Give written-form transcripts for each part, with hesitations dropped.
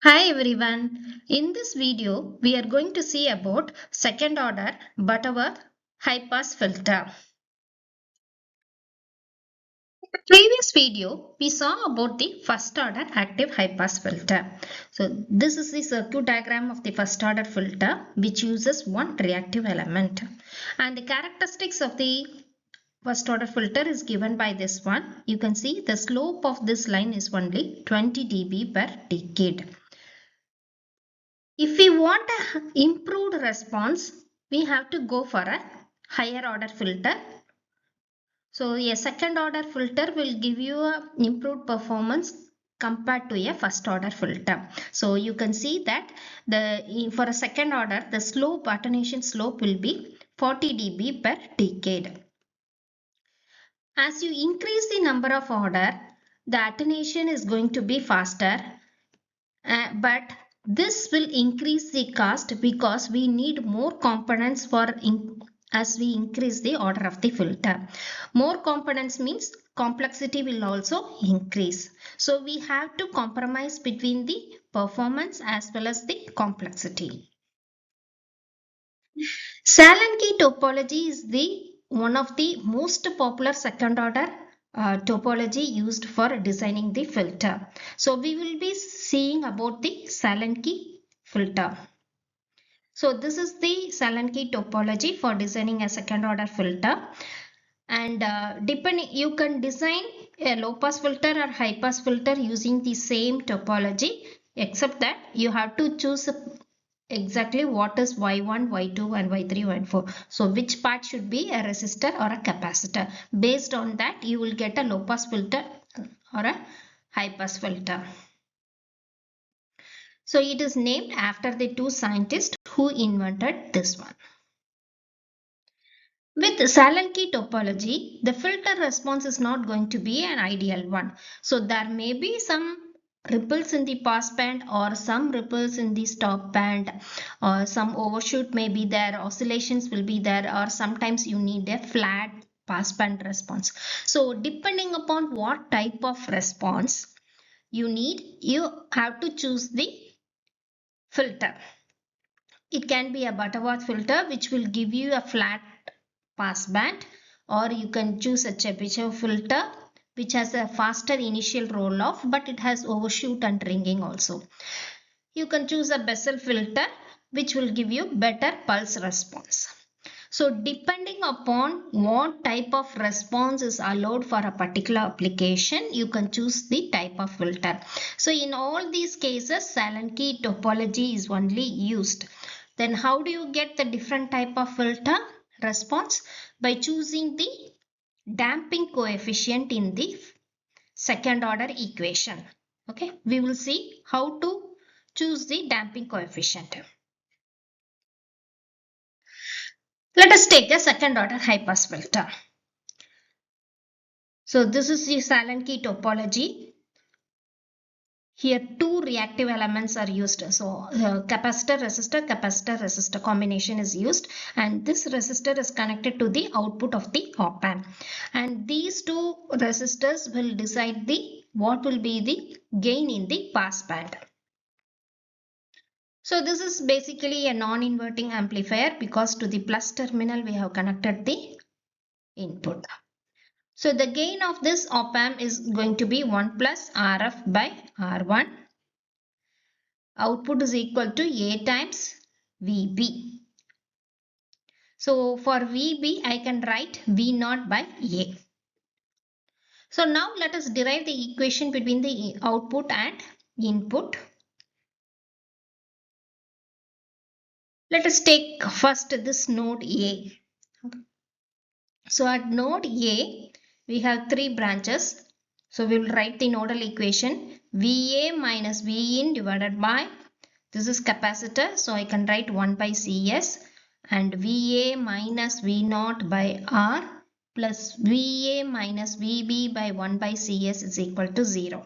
Hi everyone. In this video, we are going to see about second order Butterworth high pass filter. In the previous video, we saw about the first order active high pass filter. So this is the circuit diagram of the first order filter which uses one reactive element. And the characteristics of the first order filter is given by this one. You can see the slope of this line is only 20 dB per decade. If we want an improved response, we have to go for a higher order filter. So a second order filter will give you a improved performance compared to a first order filter. So you can see that for a second order, the attenuation slope will be 40 dB per decade. As you increase the number of order, the attenuation is going to be faster, but this will increase the cost because we need more components as we increase the order of the filter. More components means complexity will also increase. So we have to compromise between the performance as well as the complexity. Sallen key topology is one of the most popular second order topology used for designing the filter. So we will be seeing about the Sallen key filter. So this is the Sallen key topology for designing a second order filter. And depending, you can design a low pass filter or high pass filter using the same topology, except that you have to choose exactly what is y1, y2 and y3, y4. So which part should be a resistor or a capacitor. Based on that, you will get a low pass filter or a high pass filter. So it is named after the two scientists who invented this one. With Sallen key topology, the filter response is not going to be an ideal one. So there may be some ripples in the pass band or some ripples in the stop band, or some overshoot may be there, oscillations will be there, or sometimes you need a flat pass band response. So depending upon what type of response you need, you have to choose the filter. It can be a Butterworth filter which will give you a flat pass band, or you can choose a Chebyshev filter which has a faster initial roll off but it has overshoot and ringing also. You can choose a Bessel filter which will give you better pulse response. So depending upon what type of response is allowed for a particular application, you can choose the type of filter. So in all these cases, Sallen key topology is only used. Then how do you get the different type of filter response? By choosing the damping coefficient in the second order equation. Okay, we will see how to choose the damping coefficient. Let us take a second order high pass filter. So this is the Sallen key topology. Here two reactive elements are used. So capacitor combination is used, and this resistor is connected to the output of the op amp. And these two resistors will decide what will be the gain in the pass band. So this is basically a non-inverting amplifier because to the plus terminal we have connected the input. So the gain of this op amp is going to be 1 plus Rf by R1. Output is equal to A times VB. So for VB I can write V0 by A. So now let us derive the equation between the output and input. Let us take first this node A. So at node A, we have three branches. So we will write the nodal equation VA minus Vin divided by, this is capacitor. So I can write 1 by Cs, and VA minus V0 by R plus VA minus VB by 1 by Cs is equal to 0.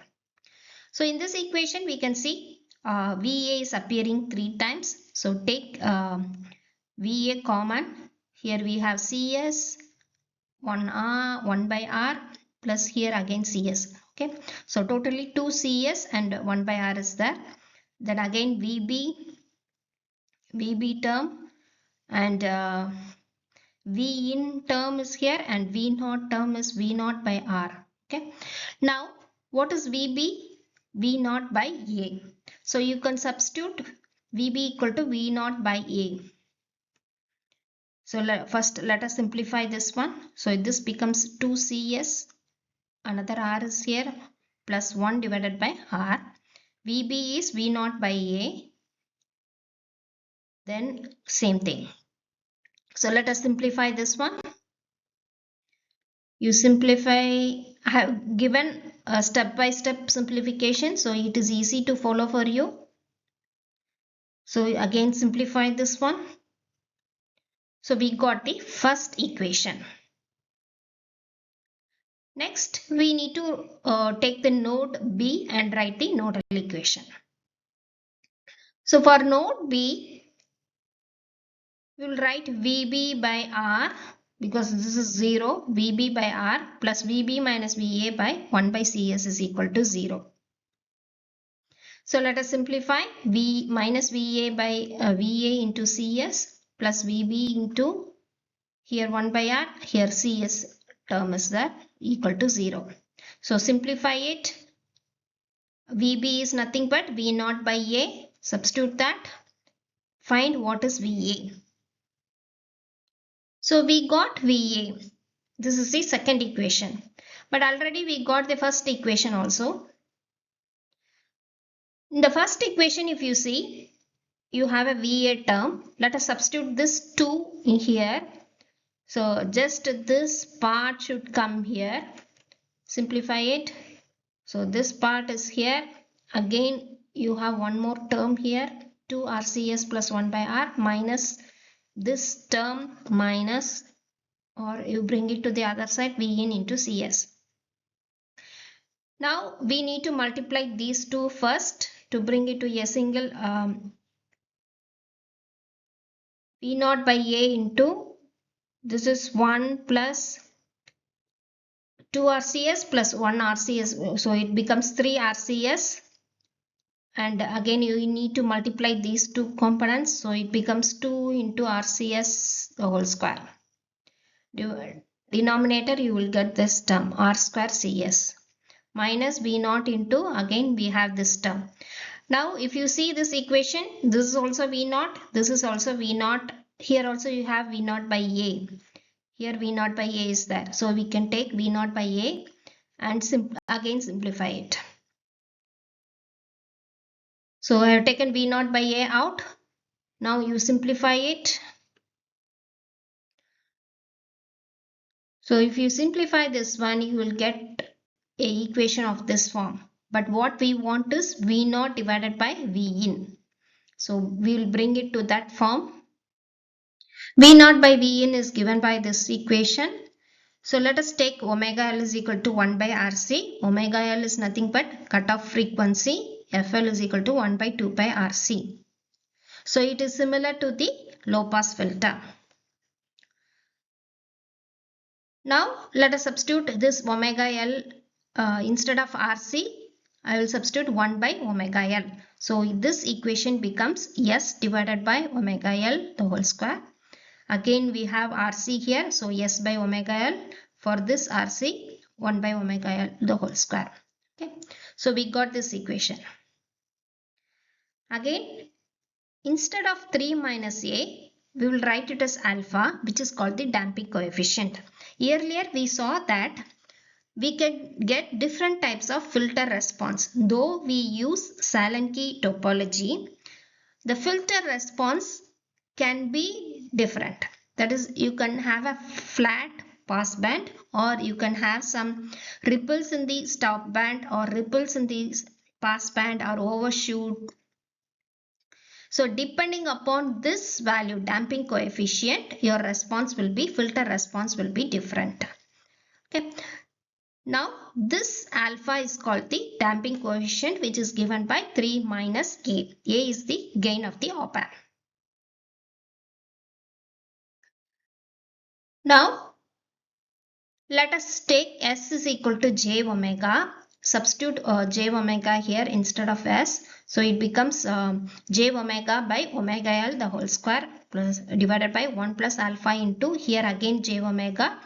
So in this equation, we can see VA is appearing 3 times. So take VA common. Here we have Cs, 1 by R plus here again Cs. Okay, so totally 2 Cs and 1 by R is there. then again VB term, and V in term is here, and V naught term is V naught by R. Okay. Now, what is VB? V naught by A. So you can substitute VB equal to V naught by A. So first let us simplify this one. So this becomes 2CS, another R is here, plus 1 divided by R. VB is V naught by A. Then same thing. So let us simplify this one. You simplify, I have given a step-by-step simplification, so it is easy to follow for you. So again simplify this one. So we got the first equation. Next we need to take the node B and write the nodal equation. So for node B, we will write VB by R, because this is 0, VB by R plus VB minus VA by 1 by CS is equal to 0. So let us simplify. V minus VA by VA into CS plus VB into here 1 by R, here CS term is there, equal to 0. So simplify it. VB is nothing but V naught by A. Substitute that. Find what is VA. So we got VA. This is the second equation. But already we got the first equation also. In the first equation, if you see, you have a VA term. Let us substitute this 2 in here. So just this part should come here. Simplify it. So this part is here. Again, you have one more term here. 2 RCS plus 1 by R minus this term minus, or you bring it to the other side, VN into CS. Now we need to multiply these two first to bring it to a single V naught by A into, this is 1 plus 2 RCS plus 1 RCS. So it becomes 3 RCS. And again you need to multiply these two components. So it becomes 2 into RCS the whole square. Denominator you will get this term R square CS minus V naught into, again we have this term. Now if you see this equation, this is also V naught, this is also V naught, here also you have V naught by A, here V naught by A is there, so we can take V naught by A and again simplify it. So I have taken V naught by A out. Now you simplify it. So if you simplify this one, you will get a equation of this form. But what we want is V naught divided by V in. So we will bring it to that form. V naught by V in is given by this equation. So let us take omega L is equal to 1 by RC. Omega L is nothing but cutoff frequency. FL is equal to 1 by 2 by RC. So it is similar to the low pass filter. Now let us substitute this omega L instead of RC. I will substitute 1 by omega L. So this equation becomes S divided by omega L the whole square. Again we have RC here, so S by omega L. For this RC, 1 by omega L the whole square. Okay, so we got this equation. Again, instead of 3 minus A, we will write it as alpha, which is called the damping coefficient. Earlier we saw that we can get different types of filter response. Though we use Sallen key topology, the filter response can be different. That is, you can have a flat pass band, or you can have some ripples in the stop band, or ripples in the pass band, or overshoot. So depending upon this value, damping coefficient, your response will be, filter response will be different. Okay. Now this alpha is called the damping coefficient, which is given by 3 minus A. A is the gain of the op amp. Now let us take S is equal to j omega. substitute j omega here instead of s. So it becomes j omega by omega L the whole square plus divided by 1 plus alpha into here again j omega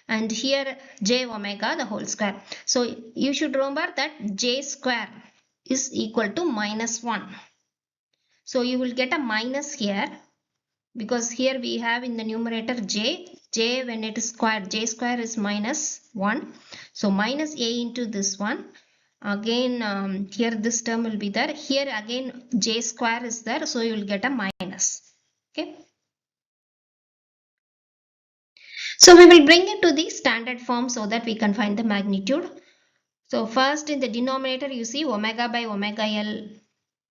and here j omega the whole square. So you should remember that j square is equal to minus 1. So you will get a minus here because here we have in the numerator j when it is squared, j square is minus 1. So minus a into this one. Again here this term will be there. Here again j square is there. So you will get a minus. Okay. So we will bring it to the standard form so that we can find the magnitude. So first in the denominator you see omega by omega L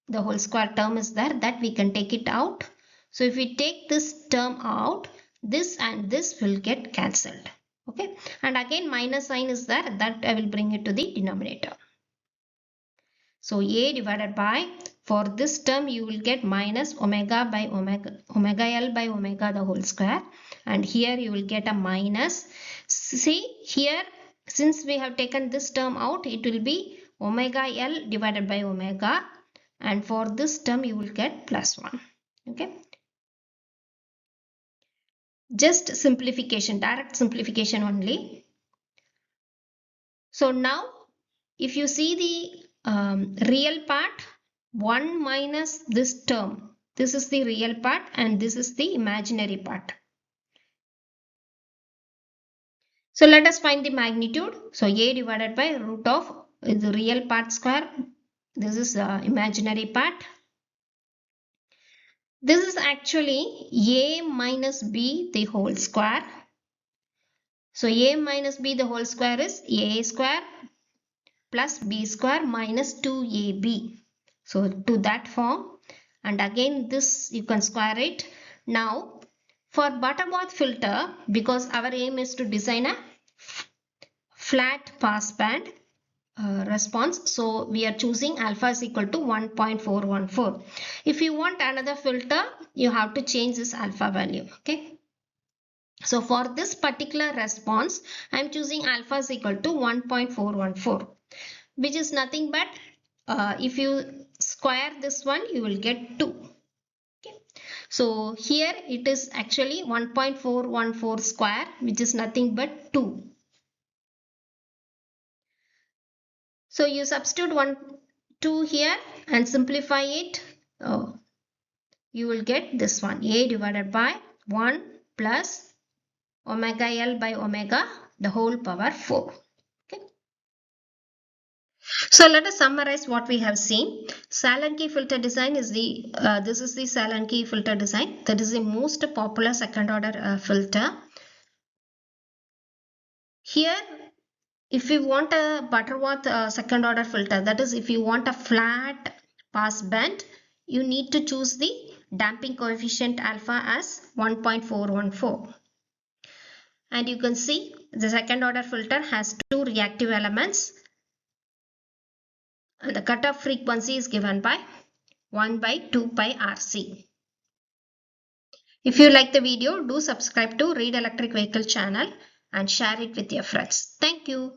the whole square term is there, that we can take it out. So if we take this term out, this and this will get cancelled. Okay. And again minus sign is there, that I will bring it to the denominator. So a divided by, for this term you will get minus omega by omega L by omega the whole square. And here you will get a minus. See here, since we have taken this term out, it will be omega L divided by omega. And for this term you will get plus 1. Okay. Just simplification, direct simplification only. So now if you see the real part, 1 minus this term, this is the real part and this is the imaginary part. So let us find the magnitude. So a divided by root of the real part square, this is the imaginary part. This is actually a minus b the whole square. So a minus b the whole square is a square plus b square minus 2ab. So to that form, and again this you can square it. Now for Butterworth filter, because our aim is to design a flat passband response, so we are choosing alpha is equal to 1.414. If you want another filter, you have to change this alpha value. Okay. So for this particular response, I am choosing alpha is equal to 1.414, which is nothing but if you square this one, you will get 2. Okay. So here it is actually 1.414 square, which is nothing but 2. So you substitute 2 here and simplify it. You will get this one, a divided by 1 plus omega L by omega the whole power 4. Okay. So let us summarize what we have seen. Sallen key filter design is this is the Sallen key filter design. That is the most popular second order filter. Here, if you want a Butterworth second order filter, that is if you want a flat pass band, you need to choose the damping coefficient alpha as 1.414. And you can see the second order filter has 2 reactive elements. And the cutoff frequency is given by 1 by 2 pi RC. If you like the video, do subscribe to Read Electric Vehicle channel and share it with your friends. Thank you.